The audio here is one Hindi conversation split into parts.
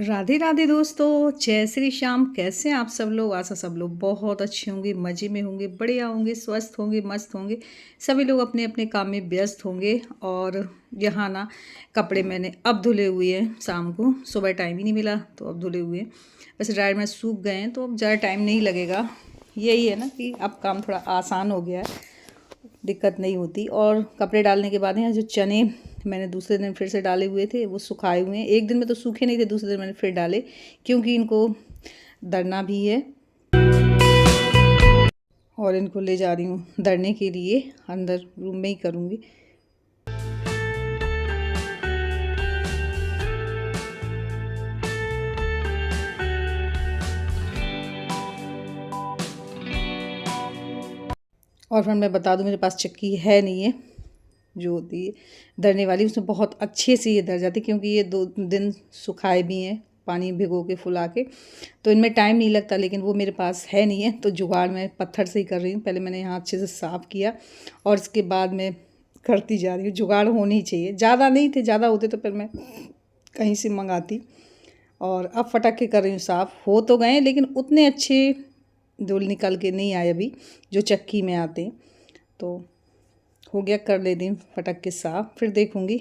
राधे राधे दोस्तों, जय श्री श्याम। कैसे हैं आप सब लोग? आशा सब लोग बहुत अच्छे होंगे, मज़े में होंगे, बढ़िया होंगे, स्वस्थ होंगे, मस्त होंगे। सभी लोग अपने अपने काम में व्यस्त होंगे। और यहाँ ना कपड़े मैंने अब धुले हुए हैं, शाम को सुबह टाइम ही नहीं मिला तो अब धुले हुए हैं। वैसे ड्रायर में सूख गए हैं तो अब ज़्यादा टाइम नहीं लगेगा। यही है ना कि अब काम थोड़ा आसान हो गया है, दिक्कत नहीं होती। और कपड़े डालने के बाद यहाँ जो चने मैंने दूसरे दिन फिर से डाले हुए थे वो सुखाए हुए हैं। एक दिन में तो सूखे नहीं थे, दूसरे दिन मैंने फिर डाले क्योंकि इनको दरना भी है और इनको ले जा रही हूँ दरने के लिए। अंदर रूम में ही करूँगी। और फिर मैं बता दूँ, मेरे पास चक्की है नहीं है जो होती है दरने वाली, उसमें बहुत अच्छे से ये दर जाती है क्योंकि ये 2 दिन सुखाए भी हैं पानी भिगो के फुला के, तो इनमें टाइम नहीं लगता। लेकिन वो मेरे पास है नहीं है तो जुगाड़ मैं पत्थर से ही कर रही हूँ। पहले मैंने यहाँ अच्छे से साफ़ किया और इसके बाद मैं करती जा रही हूँ। जुगाड़ होनी चाहिए, ज़्यादा नहीं थे, ज़्यादा होते तो फिर मैं कहीं से मंगाती। और अब फटक के कर रही हूँ साफ़। हो तो गए लेकिन उतने अच्छे धूल निकल के नहीं आए अभी जो चक्की में आते हैं। तो हो गया, कर लेती हूँ फटक के साफ, फिर देखूँगी।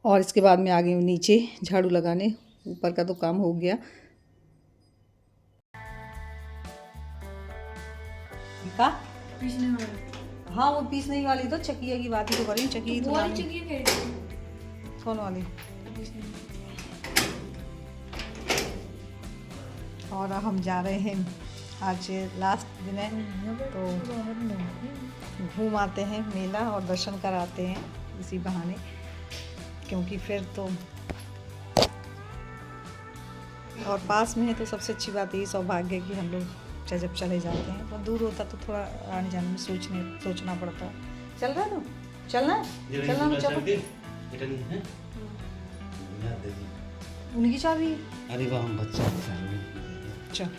और इसके बाद मैं आ गई हूँ नीचे झाड़ू लगाने। ऊपर का तो काम हो गया। का पीसने वाली? हाँ, वो पीसने वाली तो चकिया की बात ही तो कर रही हूँ। चक्की तो कौन वाली? और हम जा रहे हैं, आज लास्ट दिन है तो घूम आते हैं मेला और दर्शन कराते हैं इसी बहाने, क्योंकि फिर तो और पास में है तो सबसे अच्छी बात यही सौभाग्य है कि हम लोग जब चले जाते हैं। तो दूर होता तो थोड़ा आने जाने में सोचना पड़ता। चल रहा है तो चलना चलना चलो। उनकी चाबी। अरे वाह, हम बच्चा चल।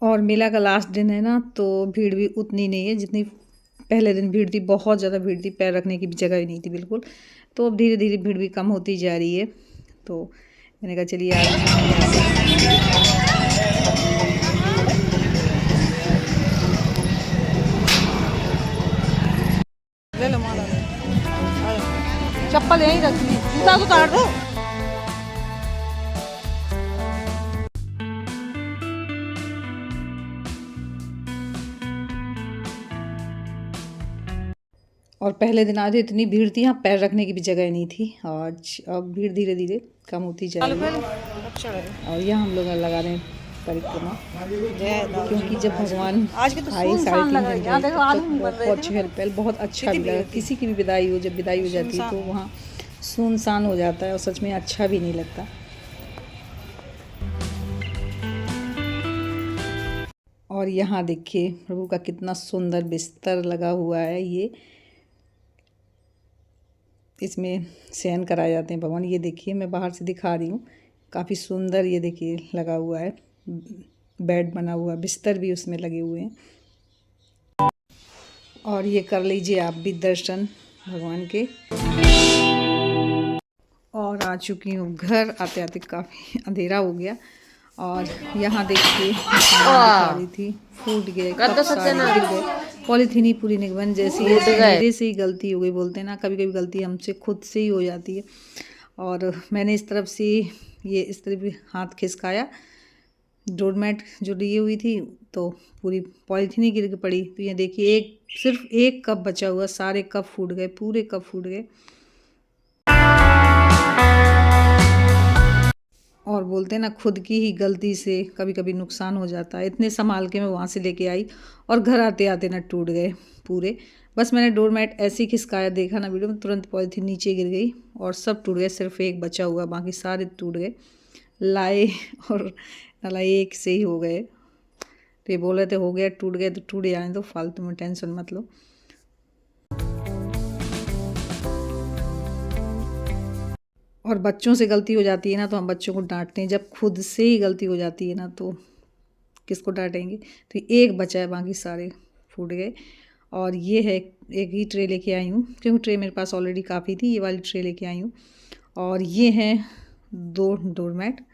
और मेला का लास्ट दिन है ना तो भीड़ भी उतनी नहीं है जितनी पहले दिन भीड़ थी। बहुत ज़्यादा भीड़ थी, पैर रखने की भी जगह ही नहीं थी बिल्कुल। तो अब धीरे धीरे भीड़ भी कम होती जा रही है। तो मैंने कहा चलिए ले लो, माला चप्पल यहीं रखनी, जूता तो उतार दो। और पहले दिन आज इतनी भीड़ थी, यहाँ पैर रखने की भी जगह नहीं थी। आज अब भीड़ धीरे धीरे कम होती जा रही है। और यहाँ हम लोग लगा रहे हैं परिक्रमा, क्योंकि जब भगवान आए 3.5 घंटे तो बहुत चहल पहल, बहुत अच्छा भी लगा। किसी की भी विदाई हो, जब विदाई हो जाती है तो वहाँ सुनसान हो जाता है और सच में अच्छा भी नहीं लगता। और यहाँ देखिए प्रभु का कितना सुंदर बिस्तर लगा हुआ है। ये इसमें शयन कराए जाते हैं भगवान। ये देखिए, मैं बाहर से दिखा रही हूँ, काफ़ी सुंदर ये देखिए लगा हुआ है। बेड बना हुआ, बिस्तर भी उसमें लगे हुए हैं। और ये कर लीजिए आप भी दर्शन भगवान के। और आ चुकी हूँ घर। आते आते काफ़ी अंधेरा हो गया। और यहाँ देखिए दिखा रही थी, फूट गए, कप सारे गिर गए। पॉलीथीन ही पूरी नहीं बन, जैसी मेरे से ही गलती हो गई। बोलते हैं ना, कभी कभी गलती हमसे खुद से ही हो जाती है। और मैंने इस तरफ से ये इस तरफ भी हाथ खिसकाया, डोरमेट जो लिए हुई थी तो पूरी पॉलीथीन ही गिर के पड़ी। तो ये देखिए सिर्फ एक कप बचा हुआ, सारे कप फूट गए, पूरे कप फूट गए। और बोलते हैं ना, खुद की ही गलती से कभी कभी नुकसान हो जाता है। इतने संभाल के मैं वहाँ से लेके आई और घर आते आते ना टूट गए पूरे। बस मैंने डोरमेट ऐसे ही खिसकाया, देखा ना वीडियो में, तुरंत पॉलीथीन नीचे गिर गई और सब टूट गए। सिर्फ एक बचा हुआ, बाकी सारे टूट गए। लाए और नलाई एक से ही हो गए। तो ये बोल रहे थे हो गया, टूट गए तो टूट जाने दो, फालतू में टेंशन मत लो। और बच्चों से गलती हो जाती है ना तो हम बच्चों को डांटते हैं, जब खुद से ही गलती हो जाती है ना तो किसको डांटेंगे। तो एक बचा है, बाकी सारे फूट गए। और ये है, एक ही ट्रे लेके आई हूँ क्योंकि ट्रे मेरे पास ऑलरेडी काफ़ी थी, ये वाली ट्रे लेके आई हूँ। और ये हैं 2 डोरमैट।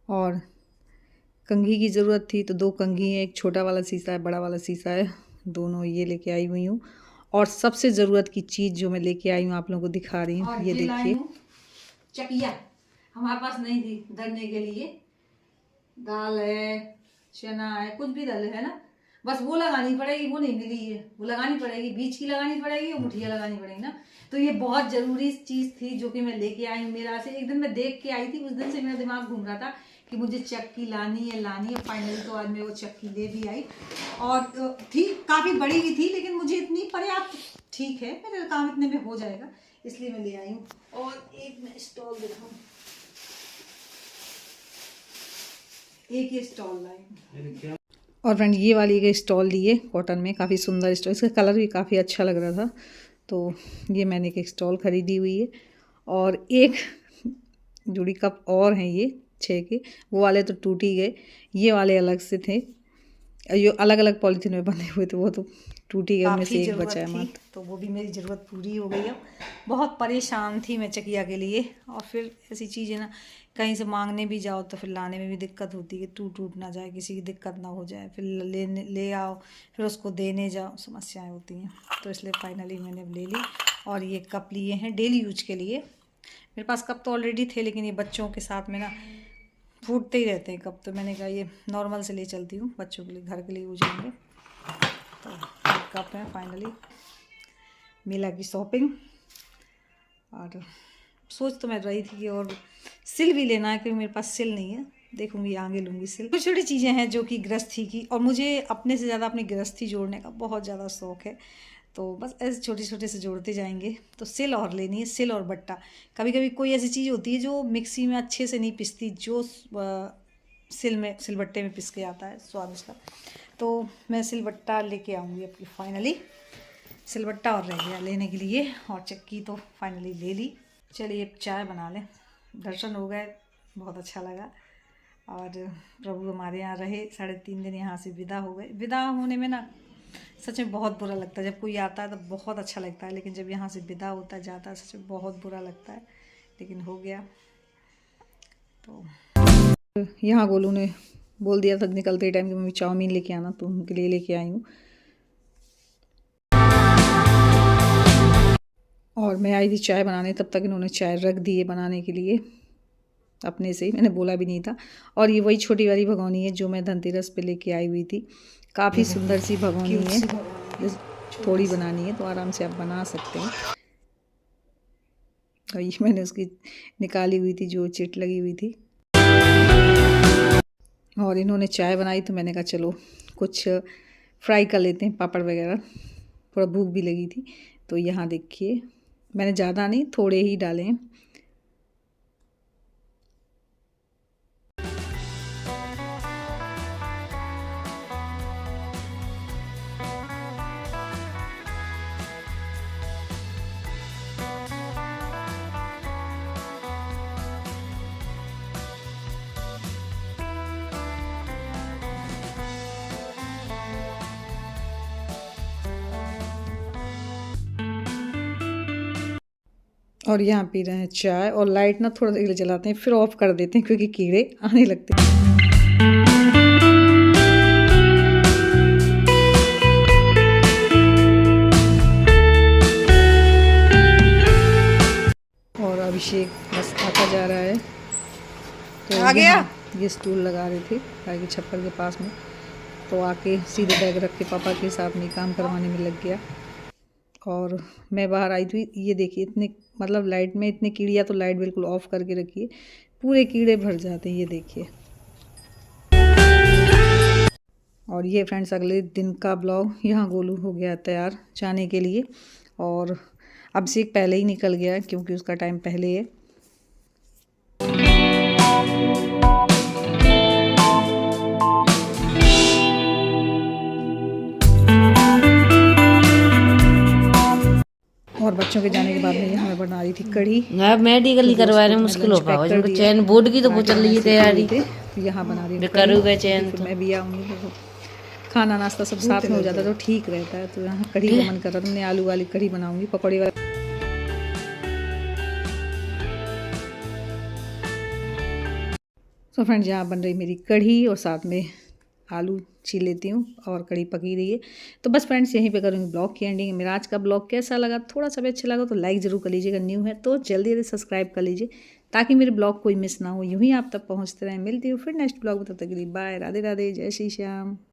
और कंघी की ज़रूरत थी तो 2 कंघी है, एक छोटा वाला शीशा है, बड़ा वाला शीशा है, दोनों ये लेके आई हुई हूँ। और सबसे ज़रूरत की चीज़ जो मैं लेके आई हूँ आप लोगों को दिखा रही हूँ, ये देखिए चकिया। हमारे पास नहीं थी दलने के लिए, दाल है, चना है, कुछ भी दल है ना, बस वो लगानी पड़ेगी, वो नहीं मिली है, वो लगानी पड़ेगी, बीच की लगानी पड़ेगी और मुठिया लगानी पड़ेगी ना। तो ये बहुत ज़रूरी चीज़ थी जो कि मैं लेके आई हूँ। मेरा से एक दिन मैं देख के आई थी, उस दिन से मेरा दिमाग घूम रहा था कि मुझे चक्की लानी है। फाइनली तो आज मैं वो चक्की ले भी आई। और थी काफ़ी बड़ी भी थी, लेकिन मुझे इतनी पर्याप्त ठीक है, मेरा काम इतने में हो जाएगा, इसलिए मैं ले आई हूँ। और एक मैं स्टॉल दिखाऊँ, एक ये स्टॉल लाई। और फ्रेंड ये वाली एक स्टॉल ली है कॉटन में, काफ़ी सुंदर स्टॉल, इसका कलर भी काफ़ी अच्छा लग रहा था, तो ये मैंने एक स्टॉल ख़रीदी हुई है। और एक जुड़ी कप और हैं ये 6 के, वो वाले तो टूट ही गए, ये वाले अलग से थे, ये अलग अलग पॉलीथीन में बंधे हुए थे, वो तो टूट ही गए, उनमें से एक बचा है मात्र। तो वो भी मेरी ज़रूरत पूरी हो गई। अब बहुत परेशान थी मैं चकिया के लिए। और फिर ऐसी चीज़ है ना, कहीं से मांगने भी जाओ तो फिर लाने में भी दिक्कत होती है, टूट ना जाए, किसी की दिक्कत ना हो जाए, फिर ले आओ, फिर उसको देने जाओ, समस्याएं होती हैं। तो इसलिए फाइनली मैंने ले ली। और ये कप लिए हैं डेली यूज के लिए। मेरे पास कप तो ऑलरेडी थे, लेकिन ये बच्चों के साथ में ना फूटते ही रहते हैं कप, तो मैंने कहा ये नॉर्मल से ले चलती हूँ, बच्चों के लिए घर के लिए यूज होंगे। तो कप है फाइनली। मेला की शॉपिंग, और सोच तो मैं रही थी कि और सिल भी लेना है, क्योंकि मेरे पास सिल नहीं है, देखूंगी आगे लूँगी सिल। छोटी छोटी चीज़ें हैं जो कि गृहस्थी की, और मुझे अपने से ज़्यादा अपनी गृहस्थी जोड़ने का बहुत ज़्यादा शौक़ है, तो बस ऐसे छोटे छोटे से जोड़ते जाएंगे। तो सिल और लेनी है, सिल और बट्टा। कभी कभी कोई ऐसी चीज़ होती है जो मिक्सी में अच्छे से नहीं पिसती, जो सिलबट्टे में पिस के आता है स्वाद उसका। तो मैं सिलबट्टा लेके आऊँगी अपनी फाइनली। सिलबट्टा और रह गया लेने के लिए, और चक्की तो फाइनली ले ली। चलिए अब चाय बना लें। दर्शन हो गए, बहुत अच्छा लगा। और प्रभु हमारे यहाँ रहे 3.5 दिन, यहाँ से विदा हो गए। विदा होने में ना सच में बहुत बुरा लगता है। जब कोई आता है तो बहुत अच्छा लगता है, लेकिन जब यहाँ से विदा होता है, जाता है, सच में बहुत बुरा लगता है, लेकिन हो गया। तो यहाँ गोलू ने बोल दिया था निकलते टाइम कि मम्मी चाउमीन लेके आना, तो उनके लिए लेके आई हूँ। और मैं आई थी चाय बनाने, तब तक इन्होंने चाय रख दी है बनाने के लिए अपने से ही, मैंने बोला भी नहीं था। और ये वही छोटी वाली भगोनी है जो मैं धनतेरस पे लेके आई हुई थी। काफ़ी सुंदर सी भगोनी है, थोड़ी बनानी है तो आराम से आप बना सकते हैं। और ये मैंने उसकी निकाली हुई थी जो चिट लगी हुई थी। और इन्होंने चाय बनाई तो मैंने कहा चलो कुछ फ्राई कर लेते हैं, पापड़ वगैरह, थोड़ा भूख भी लगी थी। तो यहाँ देखिए मैंने ज़्यादा नहीं, थोड़े ही डाले हैं। और यहाँ पी रहे हैं चाय। और लाइट ना थोड़ा देर जलाते हैं, फिर ऑफ कर देते हैं क्योंकि कीड़े आने लगते हैं। और अभिषेक बस आता जा रहा है, तो आ गया। ये स्टूल लगा रहे थे आगे छप्पर के पास में, तो आके सीधे बैग रख के पापा के साथ में काम करवाने में लग गया। और मैं बाहर आई थी, ये देखिए इतने मतलब लाइट में इतने कीड़िया, तो लाइट बिल्कुल ऑफ करके रखिए, पूरे कीड़े भर जाते हैं, ये देखिए। और ये फ्रेंड्स अगले दिन का ब्लॉग। यहाँ गोलू हो गया तैयार जाने के लिए, और अभिषेक पहले ही निकल गया क्योंकि उसका टाइम पहले है। और बच्चों के जाने के बाद में यहाँ मैं बना रही थी कढ़ी। मेडिकल ही करवाने मुश्किल हो पाओ, जो चैन बोर्ड की तो वो चल रही है तैयारी, तो यहाँ बना रही हूँ करोगे चैन फिर मैं भी आऊँगी तो खाना नाश्ता सब साथ में हो जाता है तो ठीक रहता है। तो यहाँ कढ़ी का मन कर रहा था, मैंने आलू वाली कढ़ी बनाऊंगी, पकौड़ी वाला। तो फ्रेंड्स यहाँ बन रही मेरी कढ़ी और साथ में आलू छील लेती हूँ और कढ़ी पकी रही है। तो बस फ्रेंड्स यहीं पे करूँगी ब्लॉग की एंडिंग। मेरा आज का ब्लॉग कैसा लगा, थोड़ा सा भी अच्छा लगा तो लाइक ज़रूर कर लीजिएगा, न्यू है तो जल्दी जल्दी सब्सक्राइब कर लीजिए ताकि मेरे ब्लॉग कोई मिस ना हो, यूँ ही आप तक पहुँचते रहें। मिलती हूँ फिर नेक्स्ट ब्लॉग में, तब तक के लिए बाय, राधे राधे, जय श्री श्याम।